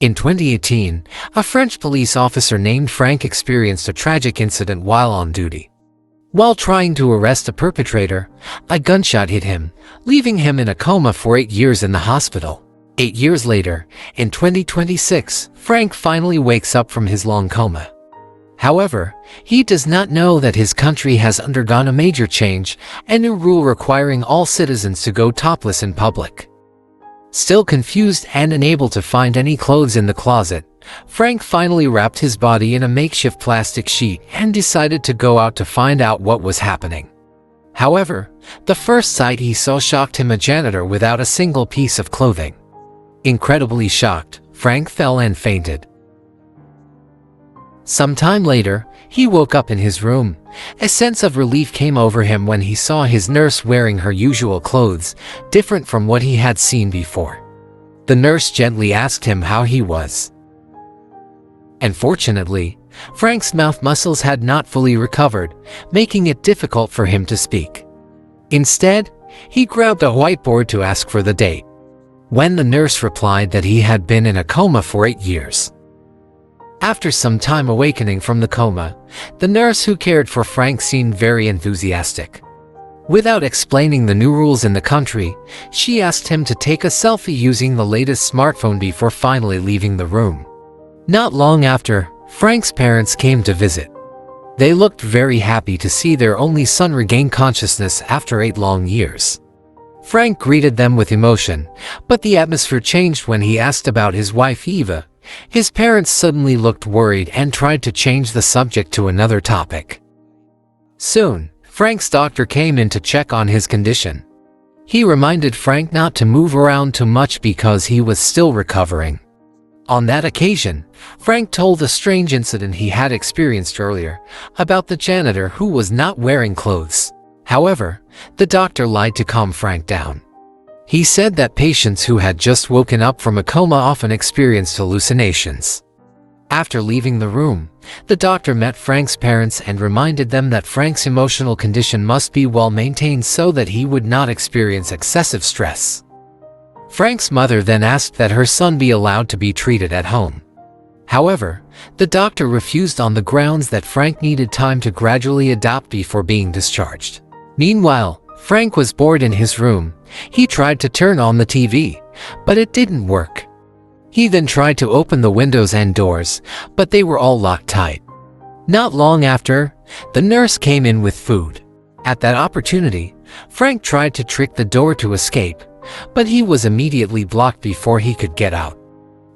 In 2018, a French police officer named Frank experienced a tragic incident while on duty. While trying to arrest a perpetrator, a gunshot hit him, leaving him in a coma for 8 years in the hospital. 8 years later, in 2026, Frank finally wakes up from his long coma. However, he does not know that his country has undergone a major change, a new rule requiring all citizens to go topless in public. Still confused and unable to find any clothes in the closet, Frank finally wrapped his body in a makeshift plastic sheet and decided to go out to find out what was happening. However, the first sight he saw shocked him: a janitor without a single piece of clothing. Incredibly shocked, Frank fell and fainted. Some time later, he woke up in his room. A sense of relief came over him when he saw his nurse wearing her usual clothes, different from what he had seen before. The nurse gently asked him how he was. Unfortunately, Frank's mouth muscles had not fully recovered, making it difficult for him to speak. Instead, he grabbed a whiteboard to ask for the date, when the nurse replied that he had been in a coma for 8 years. After some time awakening from the coma, the nurse who cared for Frank seemed very enthusiastic. Without explaining the new rules in the country, she asked him to take a selfie using the latest smartphone before finally leaving the room. Not long after, Frank's parents came to visit. They looked very happy to see their only son regain consciousness after 8 long years. Frank greeted them with emotion, but the atmosphere changed when he asked about his wife Eva. His parents suddenly looked worried and tried to change the subject to another topic. Soon, Frank's doctor came in to check on his condition. He reminded Frank not to move around too much because he was still recovering. On that occasion, Frank told a strange incident he had experienced earlier about the janitor who was not wearing clothes. However, the doctor lied to calm Frank down. He said that patients who had just woken up from a coma often experienced hallucinations. After leaving the room, the doctor met Frank's parents and reminded them that Frank's emotional condition must be well maintained so that he would not experience excessive stress. Frank's mother then asked that her son be allowed to be treated at home. However, the doctor refused on the grounds that Frank needed time to gradually adapt before being discharged. Meanwhile, Frank was bored in his room. He tried to turn on the TV, but it didn't work. He then tried to open the windows and doors, but they were all locked tight. Not long after, the nurse came in with food. At that opportunity, Frank tried to trick the door to escape, but he was immediately blocked before he could get out.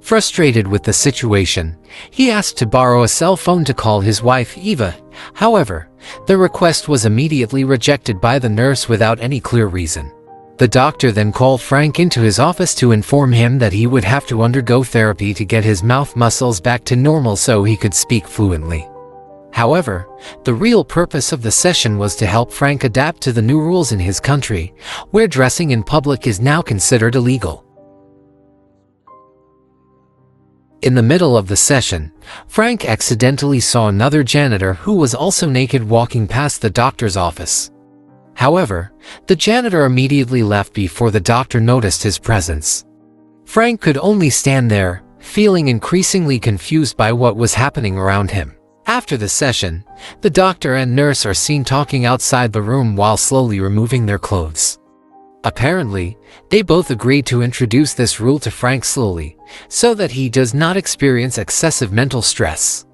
Frustrated with the situation, he asked to borrow a cell phone to call his wife Eva. However, the request was immediately rejected by the nurse without any clear reason. The doctor then called Frank into his office to inform him that he would have to undergo therapy to get his mouth muscles back to normal so he could speak fluently. However, the real purpose of the session was to help Frank adapt to the new rules in his country, where dressing in public is now considered illegal. In the middle of the session, Frank accidentally saw another janitor who was also naked walking past the doctor's office. However, the janitor immediately left before the doctor noticed his presence. Frank could only stand there, feeling increasingly confused by what was happening around him. After the session, the doctor and nurse are seen talking outside the room while slowly removing their clothes. Apparently, they both agreed to introduce this rule to Frank slowly, so that he does not experience excessive mental stress.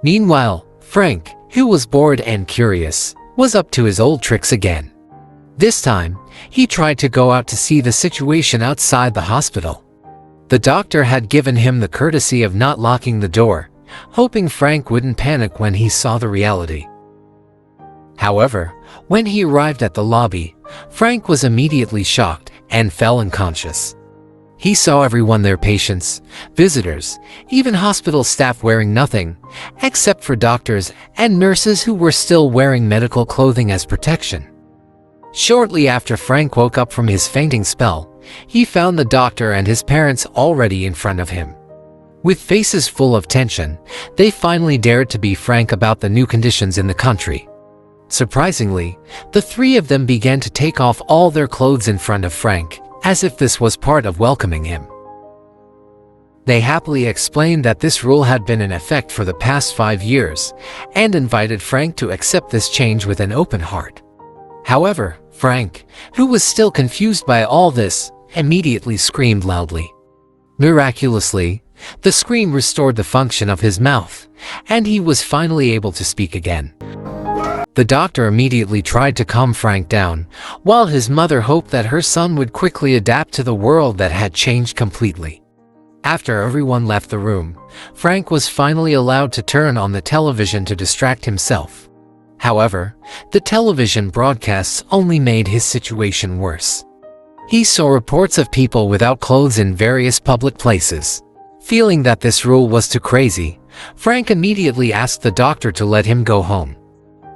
Meanwhile, Frank, who was bored and curious, was up to his old tricks again. This time, he tried to go out to see the situation outside the hospital. The doctor had given him the courtesy of not locking the door, hoping Frank wouldn't panic when he saw the reality. However, when he arrived at the lobby, Frank was immediately shocked and fell unconscious. He saw everyone there, patients, visitors, even hospital staff, wearing nothing, except for doctors and nurses who were still wearing medical clothing as protection. Shortly after Frank woke up from his fainting spell, he found the doctor and his parents already in front of him. With faces full of tension, they finally dared to be frank about the new conditions in the country. Surprisingly, the three of them began to take off all their clothes in front of Frank, as if this was part of welcoming him. They happily explained that this rule had been in effect for the past 5 years, and invited Frank to accept this change with an open heart. However, Frank, who was still confused by all this, immediately screamed loudly. Miraculously, the scream restored the function of his mouth, and he was finally able to speak again. The doctor immediately tried to calm Frank down, while his mother hoped that her son would quickly adapt to the world that had changed completely. After everyone left the room, Frank was finally allowed to turn on the television to distract himself. However, the television broadcasts only made his situation worse. He saw reports of people without clothes in various public places. Feeling that this rule was too crazy, Frank immediately asked the doctor to let him go home.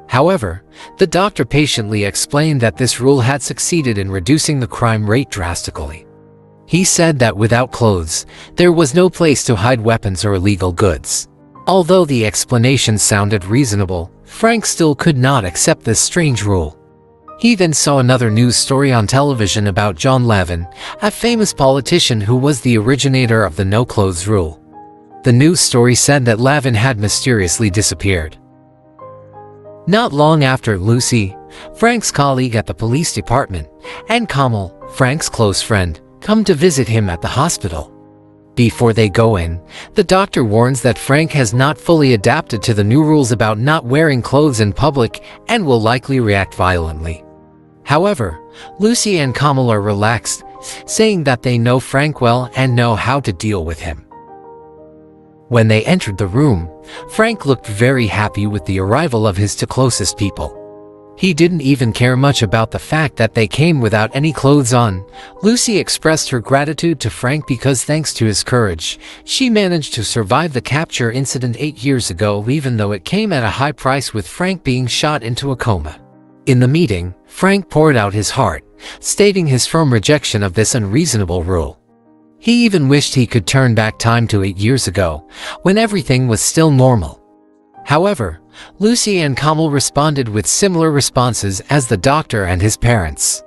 However, the doctor patiently explained that this rule had succeeded in reducing the crime rate drastically. He said that without clothes, there was no place to hide weapons or illegal goods. Although the explanation sounded reasonable, Frank still could not accept this strange rule. He then saw another news story on television about John Levin, a famous politician who was the originator of the no-clothes rule. The news story said that Levin had mysteriously disappeared. Not long after Lucy, Frank's colleague at the police department, and Kamal, Frank's close friend, come to visit him at the hospital. Before they go in, the doctor warns that Frank has not fully adapted to the new rules about not wearing clothes in public and will likely react violently. However, Lucy and Kamal are relaxed, saying that they know Frank well and know how to deal with him. When they entered the room, Frank looked very happy with the arrival of his two closest people. He didn't even care much about the fact that they came without any clothes on. Lucy expressed her gratitude to Frank because thanks to his courage, she managed to survive the capture incident 8 years ago, even though it came at a high price with Frank being shot into a coma. In the meeting, Frank poured out his heart, stating his firm rejection of this unreasonable rule. He even wished he could turn back time to 8 years ago, when everything was still normal. However, Lucy and Kamal responded with similar responses as the doctor and his parents.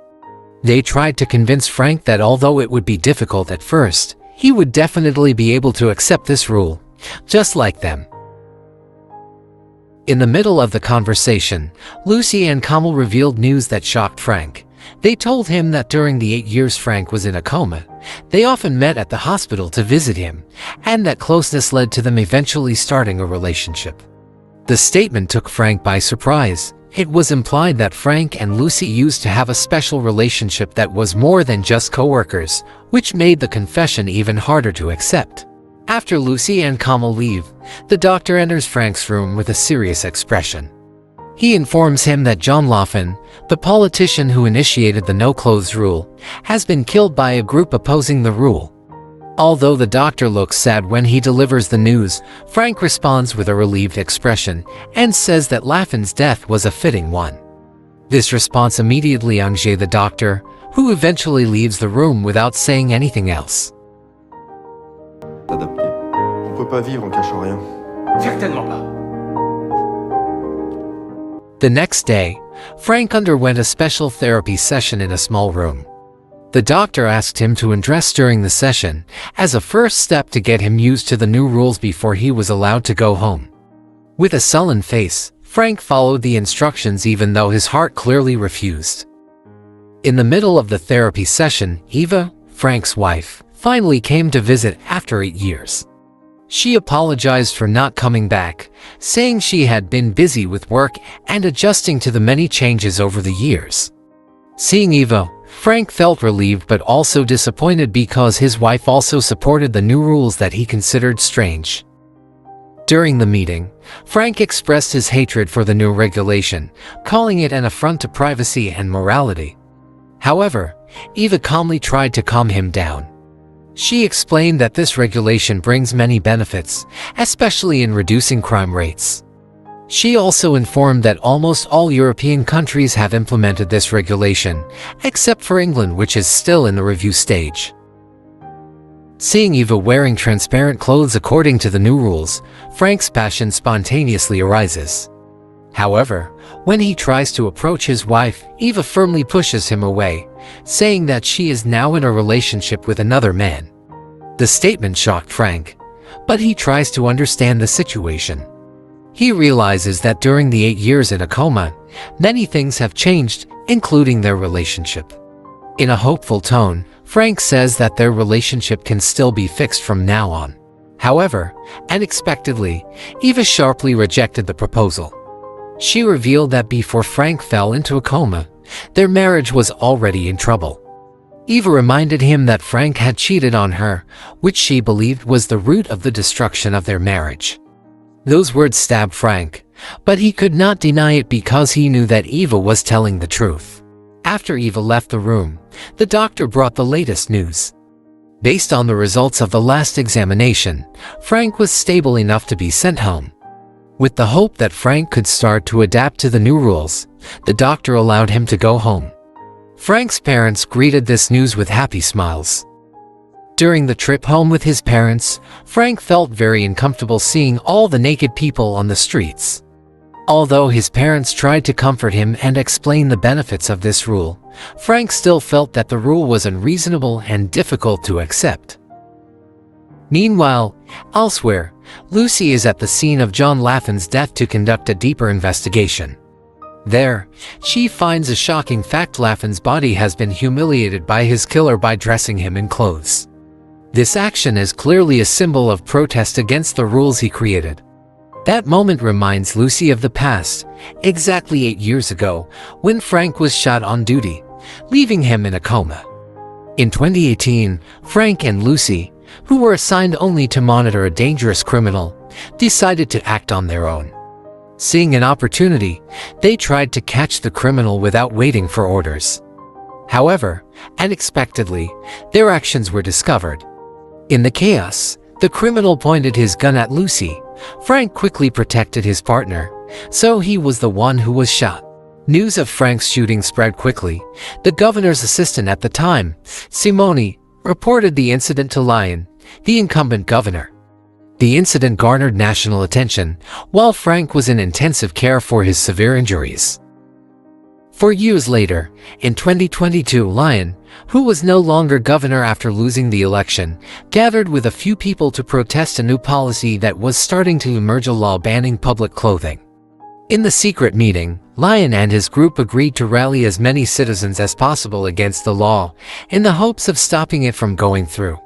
They tried to convince Frank that although it would be difficult at first, he would definitely be able to accept this rule, just like them. In the middle of the conversation, Lucy and Kamal revealed news that shocked Frank. They told him that during the 8 years Frank was in a coma, they often met at the hospital to visit him, and that closeness led to them eventually starting a relationship. The statement took Frank by surprise. It was implied that Frank and Lucy used to have a special relationship that was more than just co-workers, which made the confession even harder to accept. After Lucy and Kamal leave, the doctor enters Frank's room with a serious expression. He informs him that John Levin, the politician who initiated the no-clothes rule, has been killed by a group opposing the rule. Although the doctor looks sad when he delivers the news, Frank responds with a relieved expression and says that Levin's death was a fitting one. This response immediately engages the doctor, who eventually leaves the room without saying anything else. Adapté. On peut pas vivre en cachant rien. Certainement pas. The next day, Frank underwent a special therapy session in a small room. The doctor asked him to undress during the session, as a first step to get him used to the new rules before he was allowed to go home. With a sullen face, Frank followed the instructions even though his heart clearly refused. In the middle of the therapy session, Eva, Frank's wife, finally came to visit after 8 years. She apologized for not coming back, saying she had been busy with work and adjusting to the many changes over the years. Seeing Eva, Frank felt relieved but also disappointed because his wife also supported the new rules that he considered strange. During the meeting, Frank expressed his hatred for the new regulation, calling it an affront to privacy and morality. However, Eva calmly tried to calm him down. She explained that this regulation brings many benefits, especially in reducing crime rates. She also informed that almost all European countries have implemented this regulation, except for England, which is still in the review stage. Seeing Eva wearing transparent clothes according to the new rules, Frank's passion spontaneously arises. However, when he tries to approach his wife, Eva firmly pushes him away, saying that she is now in a relationship with another man. The statement shocked Frank, but he tries to understand the situation. He realizes that during the 8 years in a coma, many things have changed, including their relationship. In a hopeful tone, Frank says that their relationship can still be fixed from now on. However, unexpectedly, Eva sharply rejected the proposal. She revealed that before Frank fell into a coma, their marriage was already in trouble. Eva reminded him that Frank had cheated on her, which she believed was the root of the destruction of their marriage. Those words stabbed Frank, but he could not deny it because he knew that Eva was telling the truth. After Eva left the room, the doctor brought the latest news. Based on the results of the last examination, Frank was stable enough to be sent home. With the hope that Frank could start to adapt to the new rules, the doctor allowed him to go home. Frank's parents greeted this news with happy smiles. During the trip home with his parents, Frank felt very uncomfortable seeing all the naked people on the streets. Although his parents tried to comfort him and explain the benefits of this rule, Frank still felt that the rule was unreasonable and difficult to accept. Meanwhile, elsewhere, Lucy is at the scene of John Laffin's death to conduct a deeper investigation. There, she finds a shocking fact: Laffin's body has been humiliated by his killer by dressing him in clothes. This action is clearly a symbol of protest against the rules he created. That moment reminds Lucy of the past, exactly 8 years ago, when Frank was shot on duty, leaving him in a coma. In 2018, Frank and Lucy, who were assigned only to monitor a dangerous criminal, decided to act on their own. Seeing an opportunity, they tried to catch the criminal without waiting for orders. However, unexpectedly, their actions were discovered. In the chaos, the criminal pointed his gun at Lucy. Frank quickly protected his partner, so he was the one who was shot. News of Frank's shooting spread quickly. The governor's assistant at the time, Simone, reported the incident to Lyon, the incumbent governor. The incident garnered national attention, while Frank was in intensive care for his severe injuries. 4 years later, in 2022, Lyon, who was no longer governor after losing the election, gathered with a few people to protest a new policy that was starting to emerge: a law banning public clothing. In the secret meeting, Lyon and his group agreed to rally as many citizens as possible against the law, in the hopes of stopping it from going through.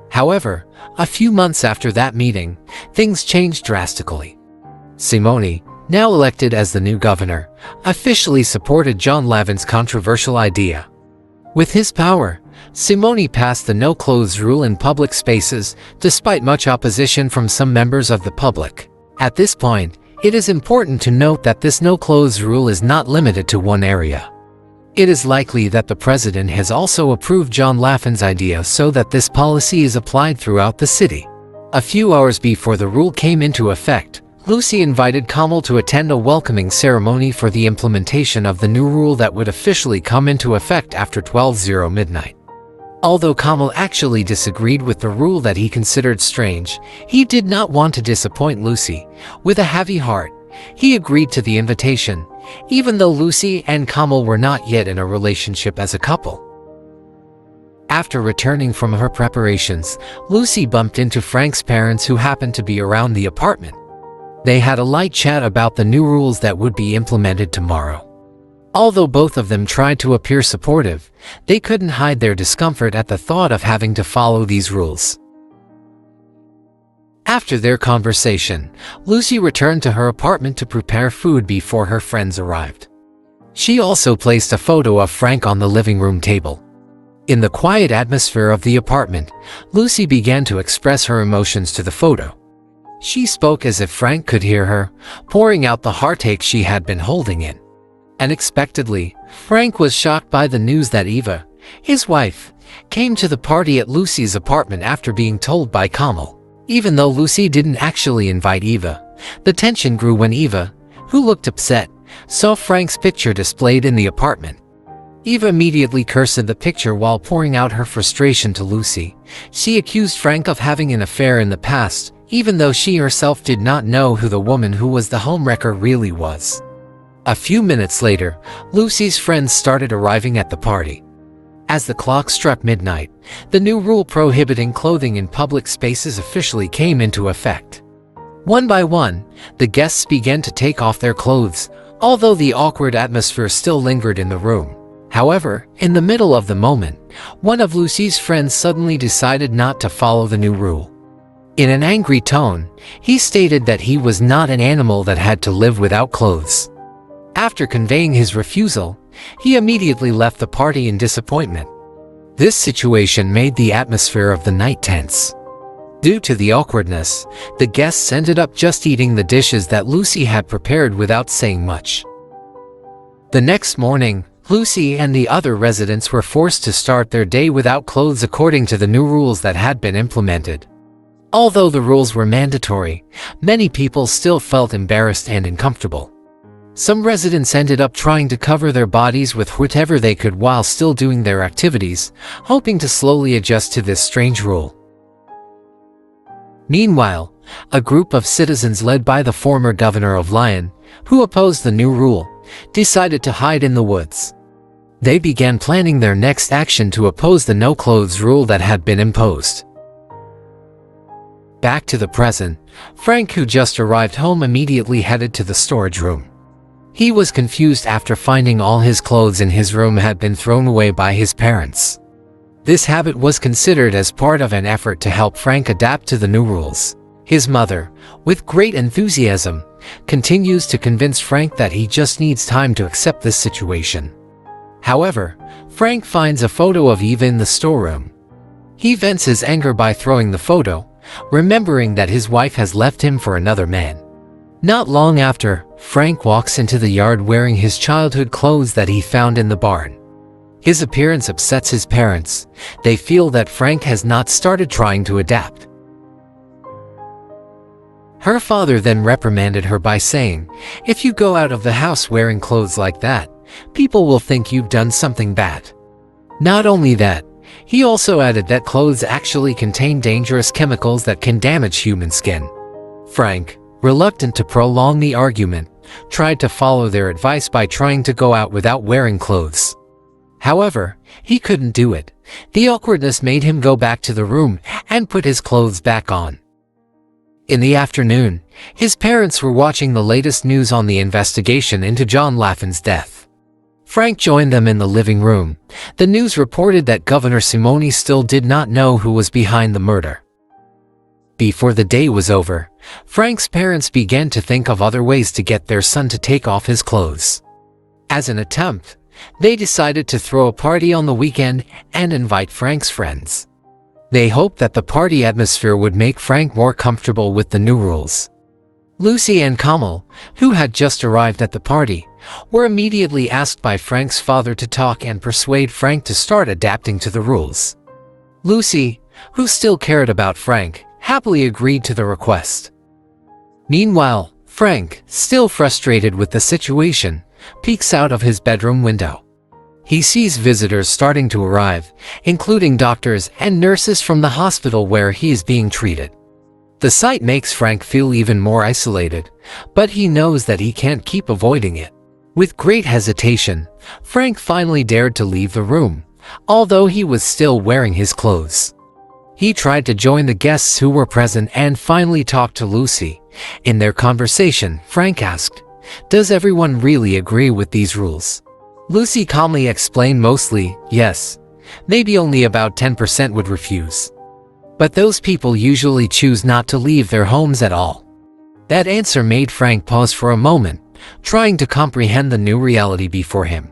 However, a few months after that meeting, things changed drastically. Simone, now elected as the new governor, officially supported John Laffin's controversial idea. With his power, Simone passed the no-clothes rule in public spaces, despite much opposition from some members of the public. At this point, it is important to note that this no-clothes rule is not limited to one area. It is likely that the president has also approved John Laffin's idea so that this policy is applied throughout the city. A few hours before the rule came into effect, Lucy invited Coma to attend a welcoming ceremony for the implementation of the new rule that would officially come into effect after 12:00 midnight. Although Coma actually disagreed with the rule that he considered strange, he did not want to disappoint Lucy. With a heavy heart, he agreed to the invitation, even though Lucy and Coma were not yet in a relationship as a couple. After returning from her preparations, Lucy bumped into Frank's parents, who happened to be around the apartment. They had a light chat about the new rules that would be implemented tomorrow. Although both of them tried to appear supportive, they couldn't hide their discomfort at the thought of having to follow these rules. After their conversation, Lucy returned to her apartment to prepare food before her friends arrived. She also placed a photo of Frank on the living room table. In the quiet atmosphere of the apartment, Lucy began to express her emotions to the photo. She spoke as if Frank could hear her, pouring out the heartache she had been holding in. Unexpectedly, Frank was shocked by the news that Eva, his wife, came to the party at Lucy's apartment after being told by Coma. Even though Lucy didn't actually invite Eva, the tension grew when Eva, who looked upset, saw Frank's picture displayed in the apartment. Eva immediately cursed the picture while pouring out her frustration to Lucy. She accused Frank of having an affair in the past, even though she herself did not know who the woman who was the homewrecker really was. A few minutes later, Lucy's friends started arriving at the party. As the clock struck midnight, the new rule prohibiting clothing in public spaces officially came into effect. One by one, the guests began to take off their clothes, although the awkward atmosphere still lingered in the room. However, in the middle of the moment, one of Lucy's friends suddenly decided not to follow the new rule. In an angry tone, he stated that he was not an animal that had to live without clothes. After conveying his refusal, he immediately left the party in disappointment. This situation made the atmosphere of the night tense. Due to the awkwardness, the guests ended up just eating the dishes that Lucy had prepared without saying much. The next morning, Lucy and the other residents were forced to start their day without clothes according to the new rules that had been implemented. Although the rules were mandatory, many people still felt embarrassed and uncomfortable. Some residents ended up trying to cover their bodies with whatever they could while still doing their activities, hoping to slowly adjust to this strange rule. Meanwhile, a group of citizens led by the former governor of Lyon, who opposed the new rule, decided to hide in the woods. They began planning their next action to oppose the no-clothes rule that had been imposed. Back to the present, Frank, who just arrived home, immediately headed to the storage room. He was confused after finding all his clothes in his room had been thrown away by his parents. This habit was considered as part of an effort to help Frank adapt to the new rules. His mother, with great enthusiasm, continues to convince Frank that he just needs time to accept this situation. However, Frank finds a photo of Eva in the storeroom. He vents his anger by throwing the photo, remembering that his wife has left him for another man. Not long after, Frank walks into the yard wearing his childhood clothes that he found in the barn. His appearance upsets his parents. They feel that Frank has not started trying to adapt. Her father then reprimanded her by saying, "If you go out of the house wearing clothes like that, people will think you've done something bad." Not only that, he also added that clothes actually contain dangerous chemicals that can damage human skin. Frank, reluctant to prolong the argument, tried to follow their advice by trying to go out without wearing clothes. However, he couldn't do it. The awkwardness made him go back to the room and put his clothes back on. In the afternoon, his parents were watching the latest news on the investigation into John Laffon's death. Frank joined them in the living room. The news reported that Governor Simoni still did not know who was behind the murder. Before the day was over, Frank's parents began to think of other ways to get their son to take off his clothes. As an attempt, they decided to throw a party on the weekend and invite Frank's friends. They hoped that the party atmosphere would make Frank more comfortable with the new rules. Lucy and Coma, who had just arrived at the party, were immediately asked by Frank's father to talk and persuade Frank to start adapting to the rules. Lucy, who still cared about Frank, happily agreed to the request. Meanwhile, Frank, still frustrated with the situation, peeks out of his bedroom window. He sees visitors starting to arrive, including doctors and nurses from the hospital where he is being treated. The sight makes Frank feel even more isolated, but he knows that he can't keep avoiding it. With great hesitation, Frank finally dared to leave the room, although he was still wearing his clothes. He tried to join the guests who were present and finally talked to Lucy. In their conversation, Frank asked, "Does everyone really agree with these rules?" Lucy calmly explained mostly, yes. Maybe only about 10% would refuse. But those people usually choose not to leave their homes at all. That answer made Frank pause for a moment, trying to comprehend the new reality before him.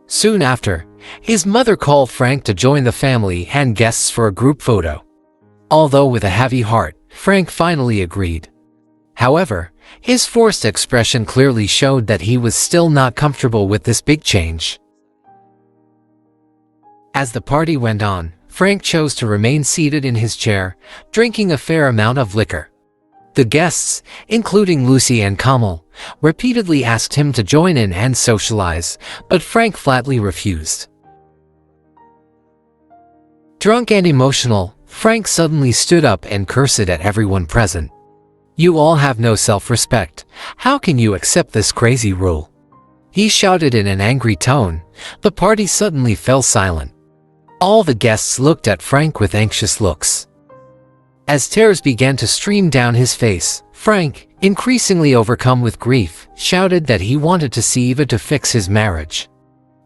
Soon after, his mother called Frank to join the family and guests for a group photo. Although with a heavy heart, Frank finally agreed. However, his forced expression clearly showed that he was still not comfortable with this big change. As the party went on, Frank chose to remain seated in his chair, drinking a fair amount of liquor. The guests, including Lucy and Coma, repeatedly asked him to join in and socialize, but Frank flatly refused. Drunk and emotional, Frank suddenly stood up and cursed at everyone present. "You all have no self-respect. How can you accept this crazy rule?" He shouted in an angry tone. The party suddenly fell silent. All the guests looked at Frank with anxious looks. As tears began to stream down his face, Frank, increasingly overcome with grief, shouted that he wanted to see Eva to fix his marriage.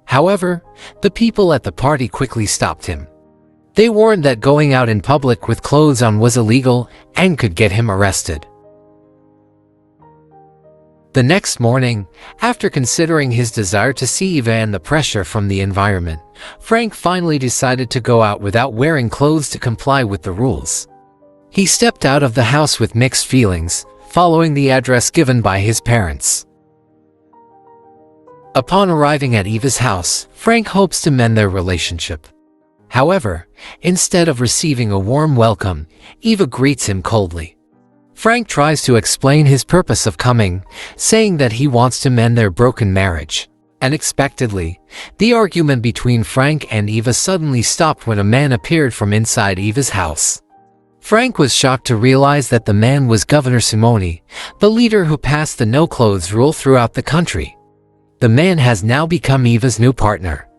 However, the people at the party quickly stopped him. They warned that going out in public with clothes on was illegal and could get him arrested. The next morning, after considering his desire to see Eva and the pressure from the environment, Frank finally decided to go out without wearing clothes to comply with the rules. He stepped out of the house with mixed feelings, following the address given by his parents. Upon arriving at Eva's house, Frank hopes to mend their relationship. However, instead of receiving a warm welcome, Eva greets him coldly. Frank tries to explain his purpose of coming, saying that he wants to mend their broken marriage. Unexpectedly, the argument between Frank and Eva suddenly stopped when a man appeared from inside Eva's house. Frank was shocked to realize that the man was Governor Simone, the leader who passed the no-clothes rule throughout the country. The man has now become Eva's new partner.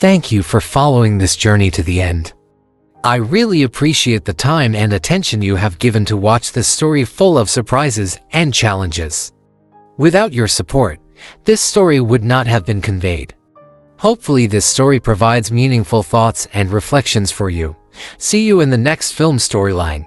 Thank you for following this journey to the end. I really appreciate the time and attention you have given to watch this story full of surprises and challenges. Without your support, this story would not have been conveyed. Hopefully this story provides meaningful thoughts and reflections for you. See you in the next film storyline.